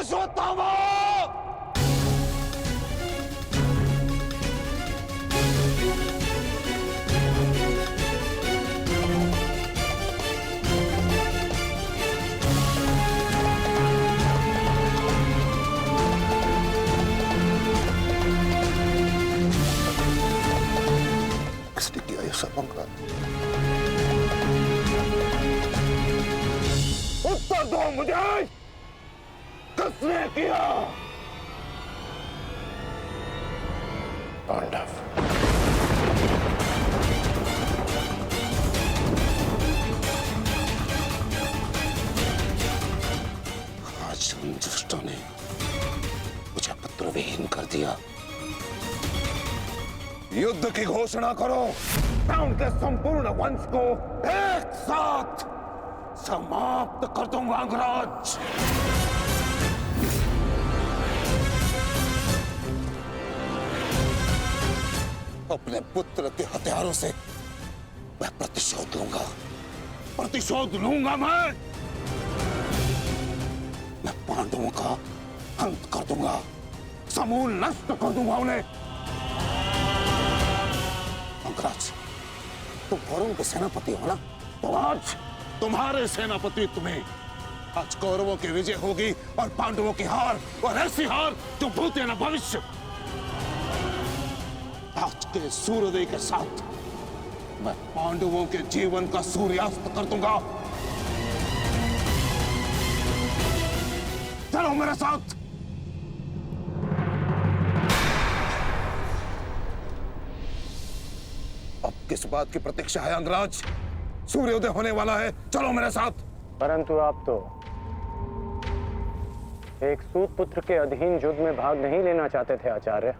अश्वत्थामा! किसने किया ये सब अंगराज? उत्तर दो मुझे, किसने किया? पांडव। आज उन दुष्टों ने मुझे पुत्रविहीन कर दिया। युद्ध की घोषणा करो, मैं उनके संपूर्ण वंश को एक साथ समाप्त कर दूंगा अंगराज। अपने पुत्र के हथियारों से मैं प्रतिशोध लूंगा। प्रतिशोध लूंगा मैं पांडवों का अंत कर दूंगा, समूल नष्ट कर दूंगा उन्हें। अंगराज, तुम कौरवों के सेनापति हो ना? तो आज तुम्हारे सेनापति तुम्हें आज कौरवों की विजय होगी और पांडवों की हार, और ऐसी हार जो भूत है ना भविष्य। आज के सूर्योदय के साथ मैं पांडवों के जीवन का सूर्यास्त कर दूंगा। चलो मेरे साथ। अब किस बात की प्रतीक्षा है अंगराज? सूर्योदय होने वाला है, चलो मेरे साथ। परंतु आप तो एक सूत पुत्र के अधीन युद्ध में भाग नहीं लेना चाहते थे आचार्य।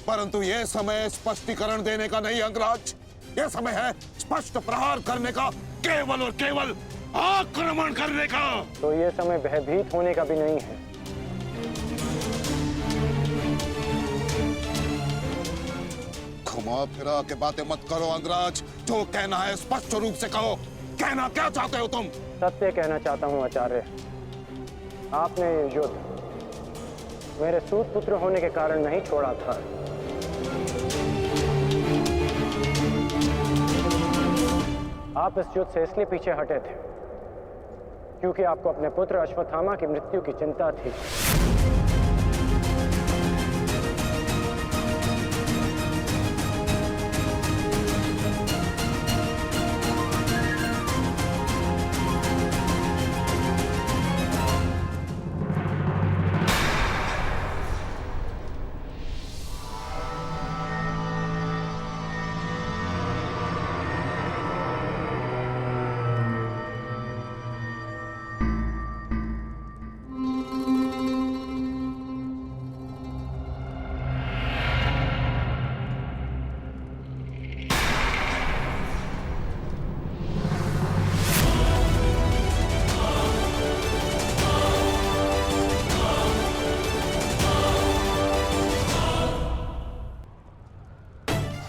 परंतु यह समय स्पष्टीकरण देने का नहीं अंगराज, यह समय है स्पष्ट प्रहार करने का, केवल और केवल आक्रमण करने का। तो यह समय भयभीत होने का भी नहीं है। घुमा फिरा के बातें मत करो अंगराज, जो कहना है स्पष्ट रूप से कहो। कहना क्या चाहते हो तुम? सत्य कहना चाहता हूं आचार्य। आपने ये युद्ध मेरे सूत पुत्र होने के कारण नहीं छोड़ा था। आप इस युद्ध से इसलिए पीछे हटे थे क्योंकि आपको अपने पुत्र अश्वत्थामा की मृत्यु की चिंता थी।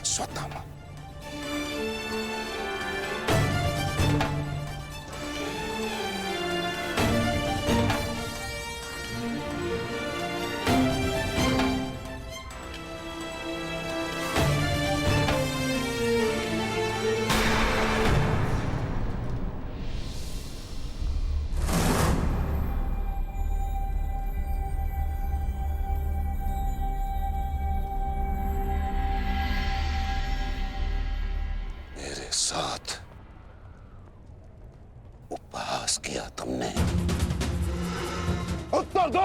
अश्वत्थामा, मेरे साथ उपहास किया तुमने। उत्तर दो।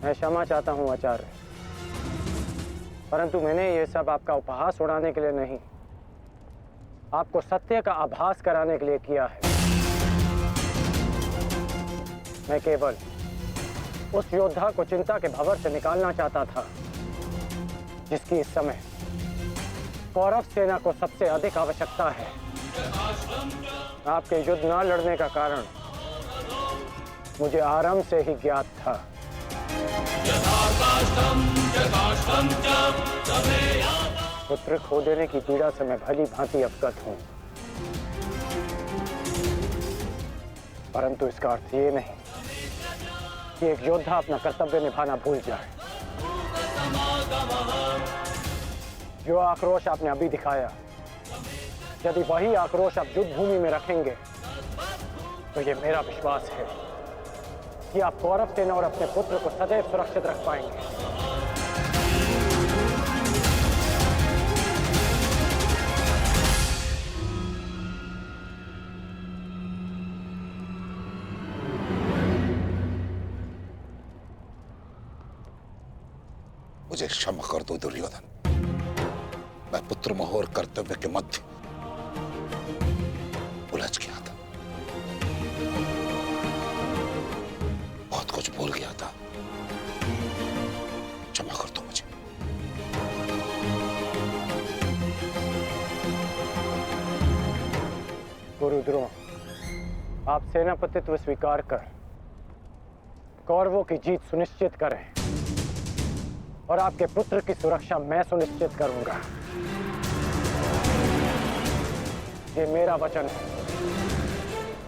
मैं क्षमा चाहता हूं आचार्य, परंतु मैंने ये सब आपका उपहास उड़ाने के लिए नहीं, आपको सत्य का आभास कराने के लिए किया है। मैं केवल उस योद्धा को चिंता के भंवर से निकालना चाहता था जिसकी इस समय कौरव सेना को सबसे अधिक आवश्यकता है। आपके युद्ध न लड़ने का कारण मुझे आरंभ से ही ज्ञात था। पुत्र खो देने की पीड़ा से मैं भली भांति अवगत हूं, परंतु इसका अर्थ ये नहीं कि एक योद्धा अपना कर्तव्य निभाना भूल जाए। जो आक्रोश आपने अभी दिखाया, यदि वही आक्रोश आप युद्ध भूमि में रखेंगे तो ये मेरा विश्वास है कि आप कौरव सेना और अपने पुत्र को सदैव सुरक्षित रख पाएंगे। मुझे क्षमा कर दो दुर्योधन। मैं पुत्र मोह और कर्तव्य के मध्य उलझ गया था, बहुत कुछ भूल गया था। क्षमा कर दो मुझे। गुरु द्रोण, आप सेनापतित्व स्वीकार कर कौरवों की जीत सुनिश्चित करें और आपके पुत्र की सुरक्षा मैं सुनिश्चित करूंगा। ये मेरा वचन है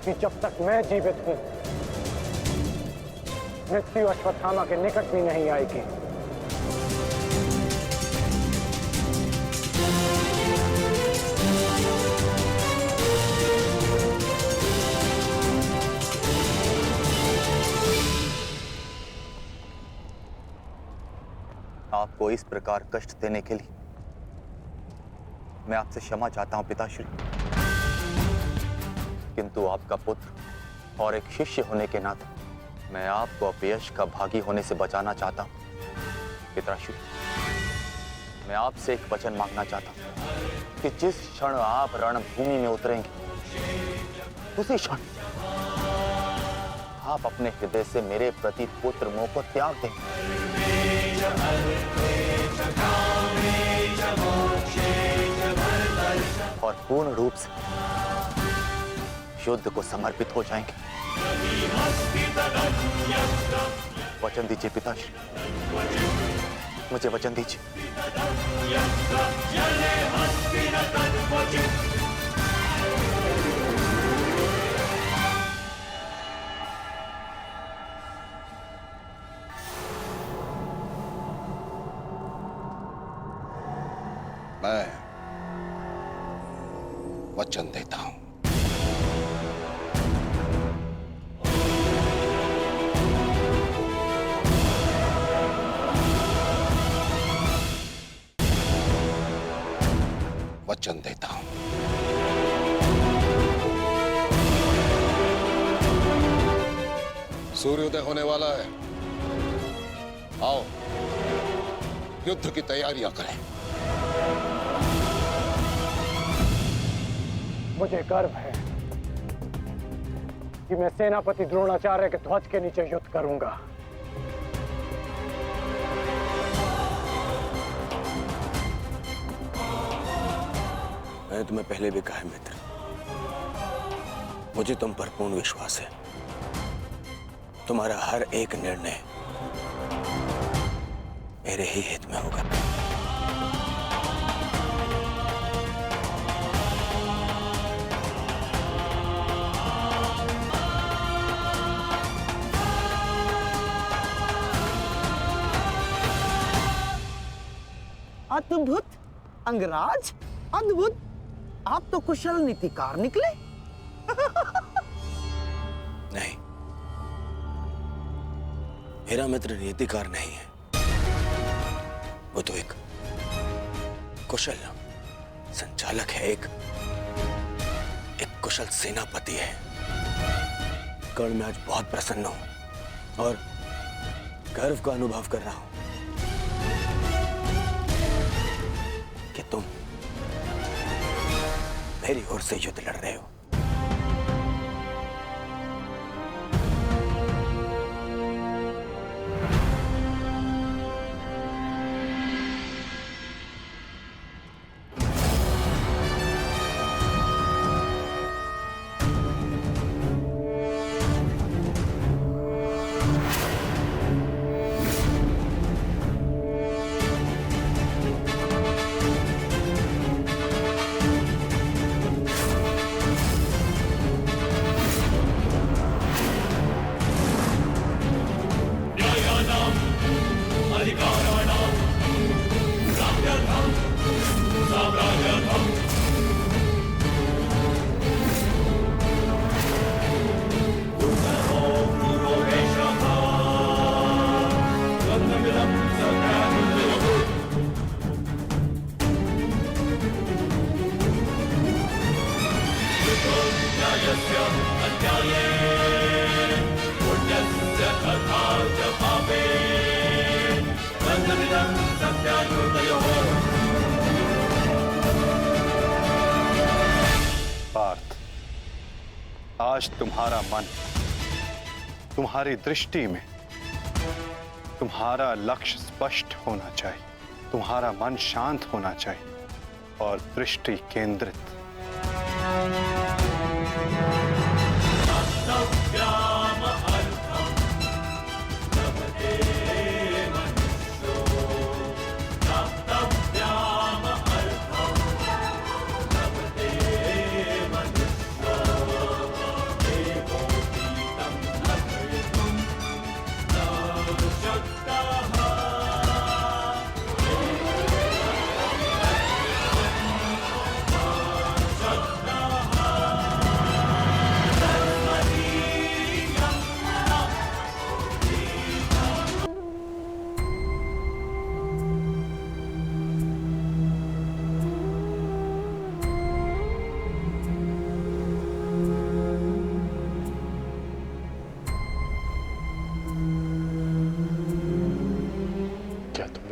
कि जब तक मैं जीवित हूं, मृत्यु अश्वत्थामा के निकट भी नहीं आएगी। आपको इस प्रकार कष्ट देने के लिए मैं आपसे क्षमा चाहता हूं पिताश्री, किंतु आपका पुत्र और एक शिष्य होने के नाते मैं आपको अपयश का भागी होने से बचाना चाहता हूं। पिताश्री, मैं आपसे एक वचन मांगना चाहता हूं कि जिस क्षण आप रणभूमि में उतरेंगे, उसी क्षण आप अपने हृदय से मेरे प्रति पुत्र मोह को त्याग दें और पूर्ण रूप से युद्ध को समर्पित हो जाएंगे। वचन दीजिए पिताश्री, मुझे वचन दीजिए। मैं वचन देता हूं। वचन देता हूं। सूर्योदय होने वाला है। आओ, युद्ध की तैयारियां करें। मुझे गर्व है कि मैं सेनापति द्रोणाचार्य के ध्वज के नीचे युद्ध करूंगा। मैंने तुम्हें पहले भी कहा है मित्र, मुझे तुम पर पूर्ण विश्वास है। तुम्हारा हर एक निर्णय मेरे ही हित में होगा। अद्भुत अंगराज, अद्भुत। आप तो कुशल नीतिकार निकले। नहीं, मेरा मित्र नीतिकार नहीं है, वो तो एक कुशल संचालक है, एक कुशल सेनापति है। कर्ण, मैं आज बहुत प्रसन्न हूं और गर्व का अनुभव कर रहा हूं कि तुम मेरी ओर से युद्ध लड़ रहे हो। पार्थ, आज तुम्हारा मन, तुम्हारी दृष्टि में तुम्हारा लक्ष्य स्पष्ट होना चाहिए, तुम्हारा मन शांत होना चाहिए और दृष्टि केंद्रित।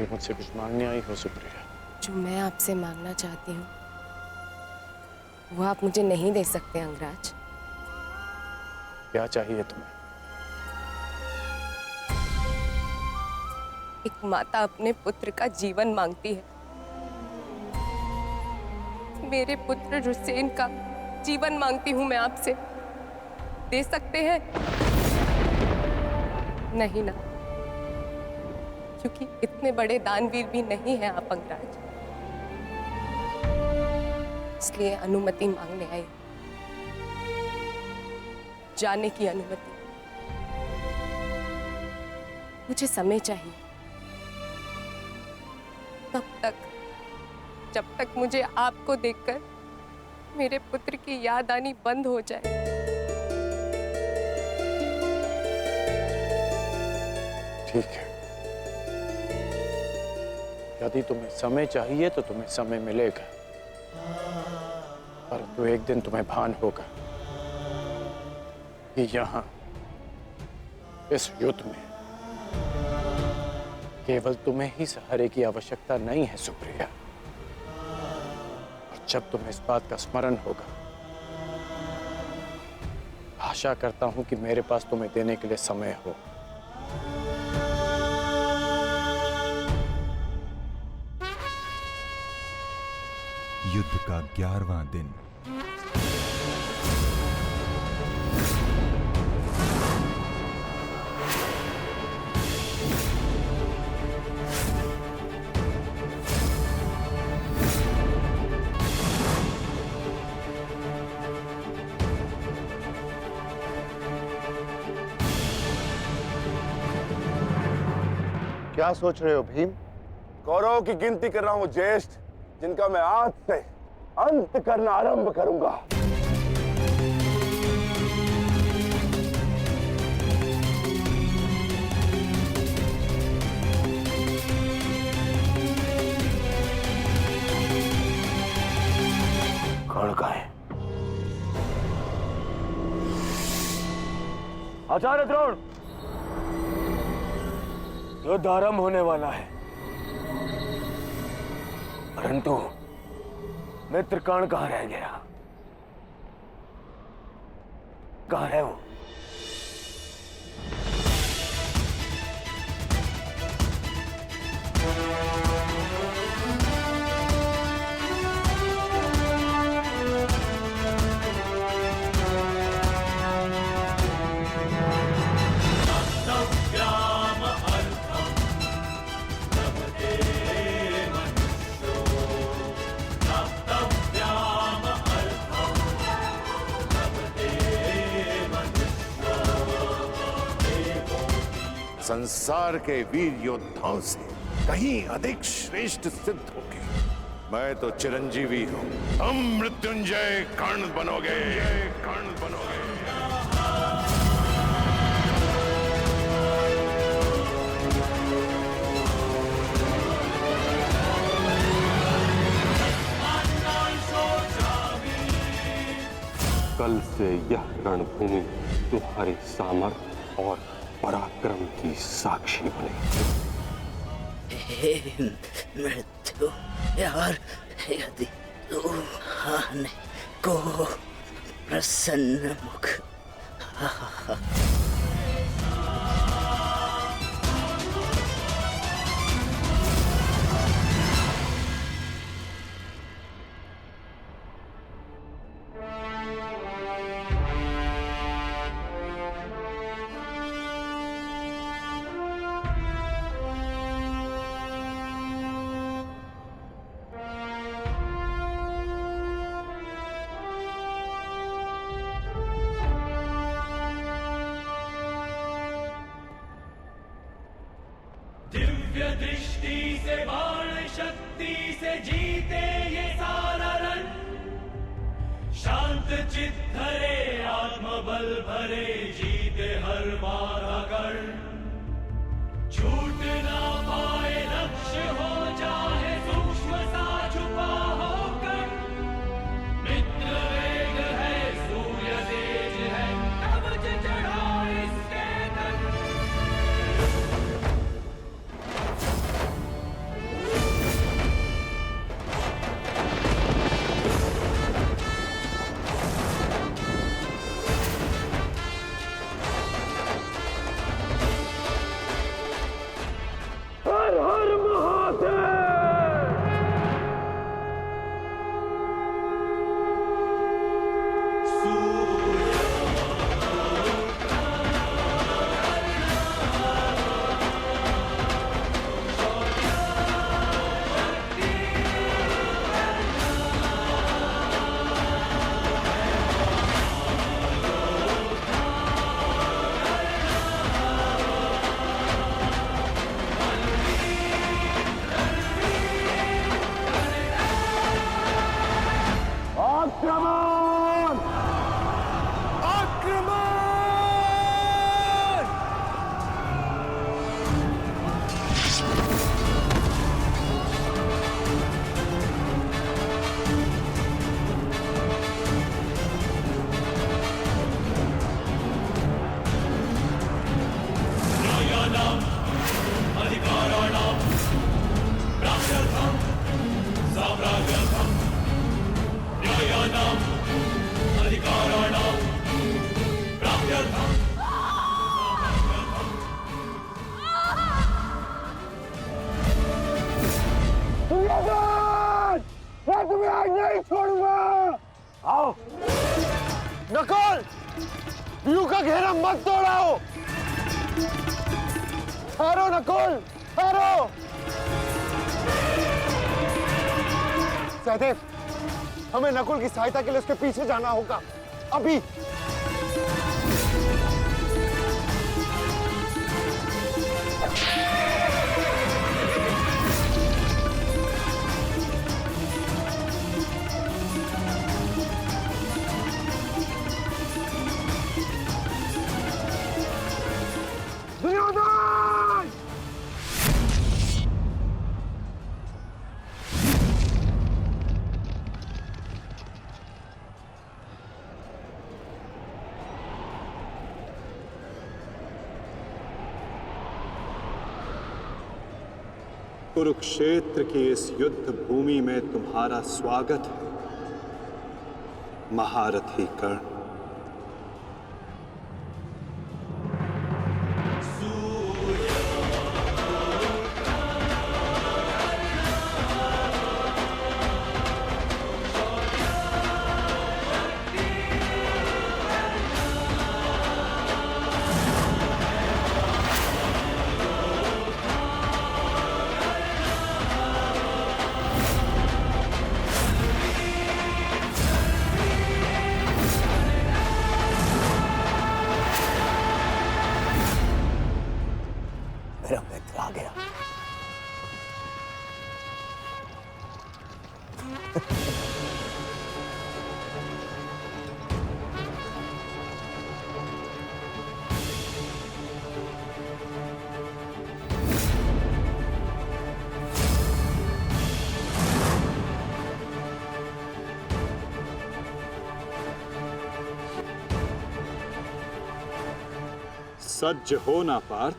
मुझसे कुछ मांगने आई हो सुप्रिया? जो मैं आपसे मांगना चाहती हूँ वो आप मुझे नहीं दे सकते अंगराज। क्या चाहिए तुम्हें? एक माता अपने पुत्र का जीवन मांगती है। मेरे पुत्र हुसैन का जीवन मांगती हूँ मैं आपसे। दे सकते हैं? नहीं ना, क्योंकि इतने बड़े दानवीर भी नहीं हैं आप अंगराज। इसलिए अनुमति मांगने आई, जाने की अनुमति। मुझे समय चाहिए, तब तक जब तक मुझे आपको देखकर मेरे पुत्र की याद आनी बंद हो जाए। ठीक है, यदि तुम्हें समय चाहिए तो तुम्हें समय मिलेगा, परंतु एक दिन तुम्हें भान होगा कि यहाँ इस युद्ध में केवल तुम्हें ही सहारे की आवश्यकता नहीं है सुप्रिया। और जब तुम्हें इस बात का स्मरण होगा, आशा करता हूं कि मेरे पास तुम्हें देने के लिए समय हो। युद्ध का 11वां दिन। क्या सोच रहे हो भीम? कौरवों की गिनती कर रहा हूं ज्येष्ठ, जिनका मैं आज से अंत करना आरंभ करूंगा। कौन का है? आचार्य द्रोण, युद्ध आरंभ होने वाला है, परंतु मित्र कर्ण कहां रह गया? कहां है वो? संसार के वीर योद्धाओं से कहीं अधिक श्रेष्ठ सिद्ध होगे। मैं तो चिरंजीवी हूं, तुम मृत्युंजय कर्ण बनोगे, कर्ण बनोगे। कल से यह रणभूमि तुम्हारे सामर्थ्य और पराक्रम की साक्षी बने। मृत्यु यार, यदि तू आने को प्रसन्न मुख। दिव्य दृष्टि से बाण शक्ति से जीते ये सारा रण, शांत चित्त धरे आत्मबल भरे जीते हर बाधा गण, छूट ना पाए लक्ष्य हो चाहे सूक्ष्म सा छुपा होकर, मित्र वेग है सूर्य तेज है कवच चढ़ा इसके तन। हर हर महादेव। आक्रमण! आक्रमण! न्यायानाम् अधिकाराणाम् प्राप्त्यर्थम् साम्राज्यर्थम्, न्यायानाम् अधिकाराणाम् प्राप्त्यर्थम् दुर्योधन! मैं तुम्हें आज नहीं छोड़ूंगा। आओ नकुल, व्यू का घेरा मत तोड़ाओ। ठहरो नकुल, ठहरो। सहदेव, हमें नकुल की सहायता के लिए उसके पीछे जाना होगा अभी। दुर्योधन! कुरुक्षेत्र की इस युद्ध भूमि में तुम्हारा स्वागत है महारथी कर्ण। मेरा मित्र आ गया। सज्ज हो ना पार्थ,